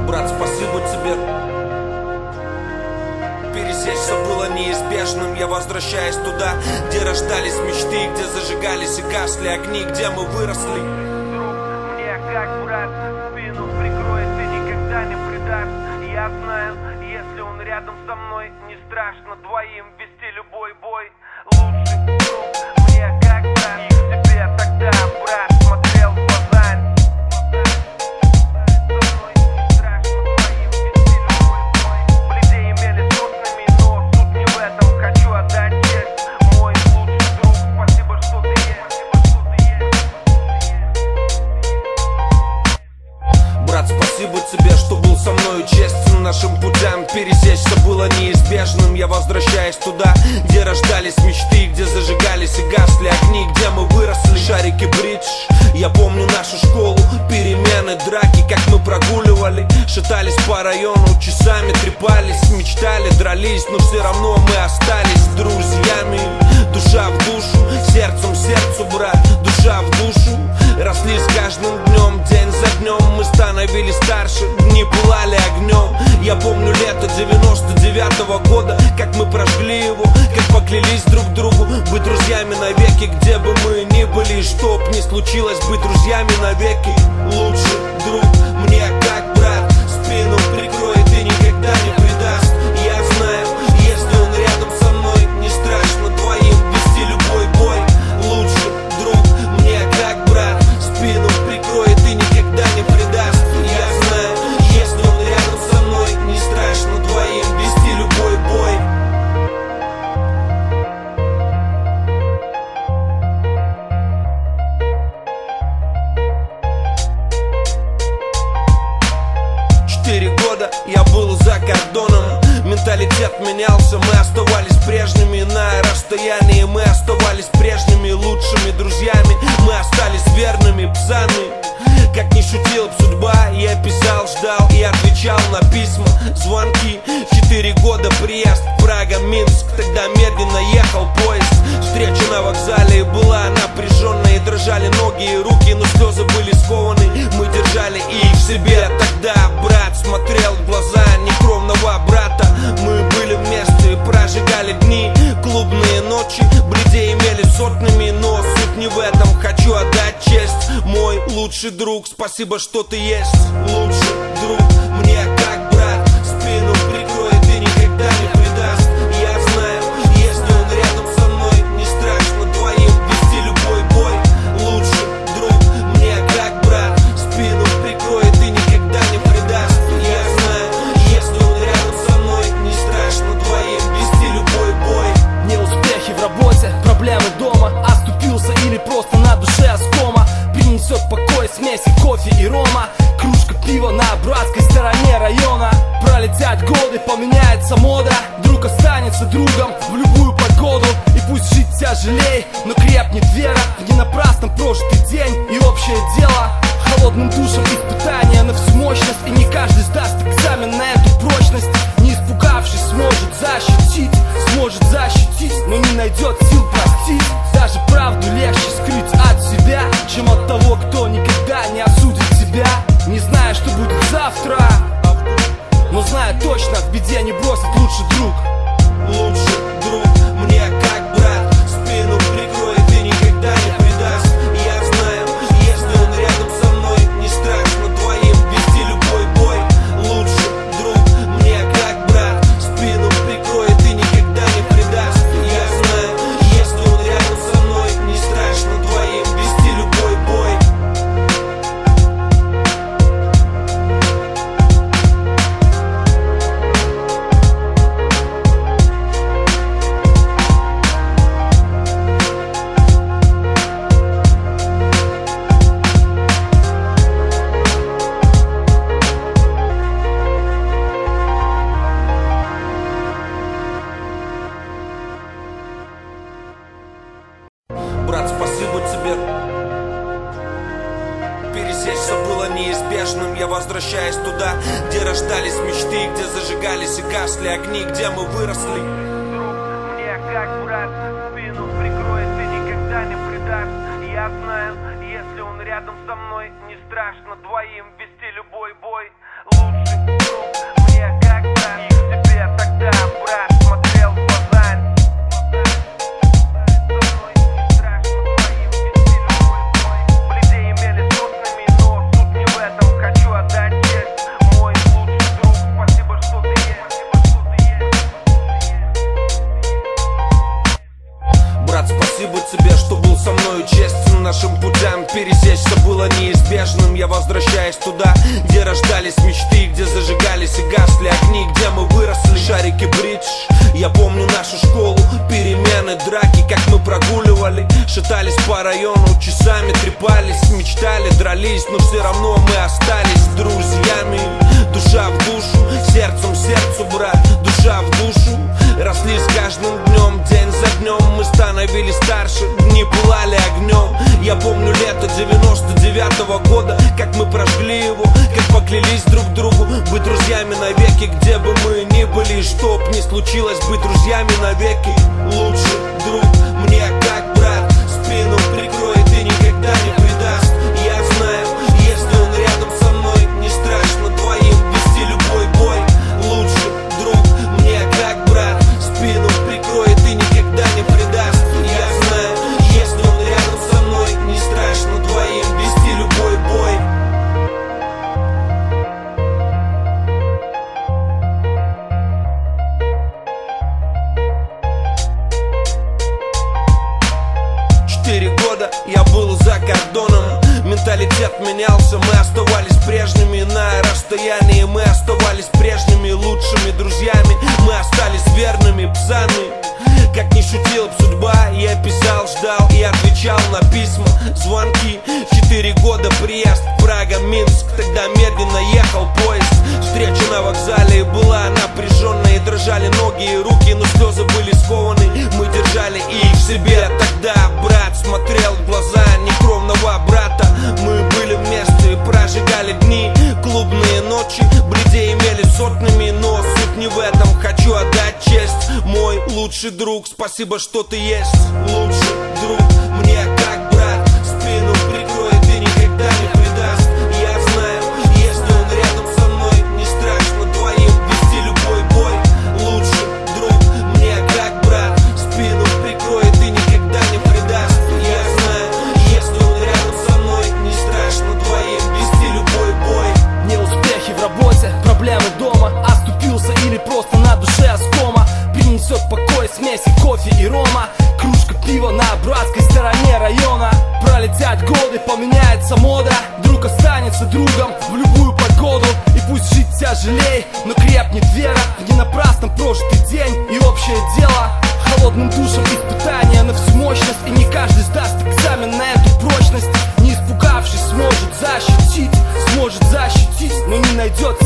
Брат, спасибо тебе. Пересечься было неизбежным. Я возвращаюсь туда, где рождались мечты, где зажигались и гасли огни, где мы выросли. Друг мне как брат, спину прикроет и никогда не предаст. Я знаю, если он рядом со мной, не страшно двоим вести любой бой. Лучший друг мне как брат, и к тебе тогда, брат, смотрел в глаза. Спасибо тебе, что был со мною честен. Нашим путям пересечься было неизбежным. Я возвращаюсь туда, где рождались мечты, где зажигались и гасли огни, где мы выросли. Шарики бридж, я помню нашу школу, перемены, драки, как мы прогуливали. Шатались по району, часами трепались, мечтали, дрались, но все равно мы остались друзьями. Душа в душу, сердцем сердцу, брат, душа в душу. Росли с каждым днем, день за днем. Мы становились старше, дни пылали огнем. Я помню лето 99-го года, как мы прожгли его, как поклялись друг другу быть друзьями навеки. Где бы мы ни были, чтоб не случилось, быть друзьями навеки. Лучший друг мне как брат, спину прикроет и никогда не предаст. Я знаю, если он рядом со мной, не страшно двоим вести любой бой. Лучший друг мне как брат, спину прикроет и никогда не предаст. Я знаю, если он рядом со мной, не страшно двоим вести любой бой. Четыре года я был за кордоном. Менталитет менялся, мы оставались прежними. На расстоянии мы оставались прежними лучшими друзьями. Мы остались верными псами. Как ни шутил б судьба, я писал, ждал и отвечал на письма, звонки. 4 года приезд, Прага, Минск, тогда медленно ехал поезд. Встреча на вокзале была напряженной, дрожали ноги и руки, но слезы были скованы. Мы держали их в себе. Тогда брат смотрел в глаза некровного брата. Мы были вместе, прожигали дни, клубные ночи, бледей имели сотнями, но суть не в этом. Хочу отдать честь, мой лучший друг, спасибо, что ты есть. Лучший друг мне как брат, спину прикроет и никогда не предаст. Я знаю, если он рядом со мной, не страшно двоим вести любой бой. Лучший друг мне как брат, спину прикроет и никогда не предаст. Я знаю, если он рядом со мной, не страшно двоим вести любой бой. Неуспехи в работе, проблемы дома, оступился или просто на душе оскома. Принесет покой смеси кофе и рома, кружка пива на братской стороне района. Пролетят годы, поменяется мода, друг останется другом в любую погоду. И пусть жить тяжелей, но крепнет вера в не напрасно прожитый день и общее дело. Холодным душем испытания на всю мощность, и не каждый сдаст экзамен на эту прочность. Не испугавшись, сможет защитить, но не найдет сил простить. Даже правду легче скрыть от себя, чем от того, кто никогда не осудит тебя. Не зная, что будет завтра, но зная точно, в беде не бросит лучший друг. Лучший друг мне как брат, спину прикроет и никогда не предаст. Я знаю, если он рядом со мной, не страшно двоим вести любой бой. Лучший друг мне как брат, спину прикроет и никогда не предаст. Я знаю, если он рядом со мной, не страшно двоим вести любой бой. Брат, спасибо тебе. Пересечься было неизбежным. Я возвращаюсь туда, где рождались мечты, где зажигались и гасли огни, где мы выросли. Друг мне как брат, спину прикроет и никогда не предаст. Я знаю, если он рядом со мной, не страшно двоим вести любой бой. лучший друг мне как брат. И к тебе тогда, брат, смотрел в глаза. Со мной не страшно твоим вести любой бой. Бледей имели сотнями, но суть не в этом. Хочу отдать честь, мой лучший друг. Спасибо, что ты есть. Брат, спасибо тебе, что был со мною честен. Нашим путям пересечься было неизбежным. Я возвращаюсь туда, где рождались мечты, где зажигались и гасли огни, где мы выросли. Шарики бридж, я помню нашу школу, перемены, драки, как мы прогуливали. Шатались по району, часами трепались, мечтали, дрались, но все равно мы остались друзьями. Душа в душу, сердцем сердцу, брат, душа в душу. Росли с каждым днем, день за днем. Мы становились старше, дни пылали огнем. Я помню лето 99-го года, как мы прожгли его, как поклялись друг другу быть друзьями навеки. Где бы мы ни были, чтоб не случилось, быть друзьями навеки. Лучший друг мне как брат, спину прикроет и никогда не предаст. Я знаю, если он рядом со мной, не страшно двоим вести любой бой. Лучший друг мне как брат, спину прикроет и никогда не предаст. Я знаю, если он рядом со мной, не страшно двоим вести любой бой. Четыре года я был за кордоном. Менталитет менялся, мы оставались прежними на расстоянии. Мы оставались прежними лучшими друзьями. Мы остались верными псами. Как ни шутила б судьба, я писал, ждал и отвечал на письма, звонки. 4 года приезд, Прага, Минск, тогда медленно ехал поезд. Встреча на вокзале была напряженной, дрожали ноги и руки, но слезы были скованы. Мы держали их в себе тогда, брат, смотрел в глаза некровного брата. Мы были вместе, прожигали дни, клубные ночи, бледей имели сотнями, но суть не в этом. Хочу отдать честь, мой лучший друг, спасибо, что ты есть. Лучший друг мне как брат, спину прикроет и никогда не предаст. Я знаю, если он рядом со мной, не страшно двоим вести любой бой. Лучший друг мне как брат, спину прикроет и никогда не предаст. Я знаю, если он рядом со мной, не страшно двоим вести любой бой. Неуспехи в работе, проблемы дома, оступился или просто на душе оскома. Принесет покой смеси кофе и рома, кружка пива на братской стороне района. Пролетят годы, поменяется мода, друг останется другом в любую погоду. И пусть жить тяжелей, но крепнет вера в не напрасно прожитый день и общее дело. Холодным душем испытания на всю мощность, и не каждый сдаст экзамен на эту прочность. Не испугавшись, сможет защитить, но не найдет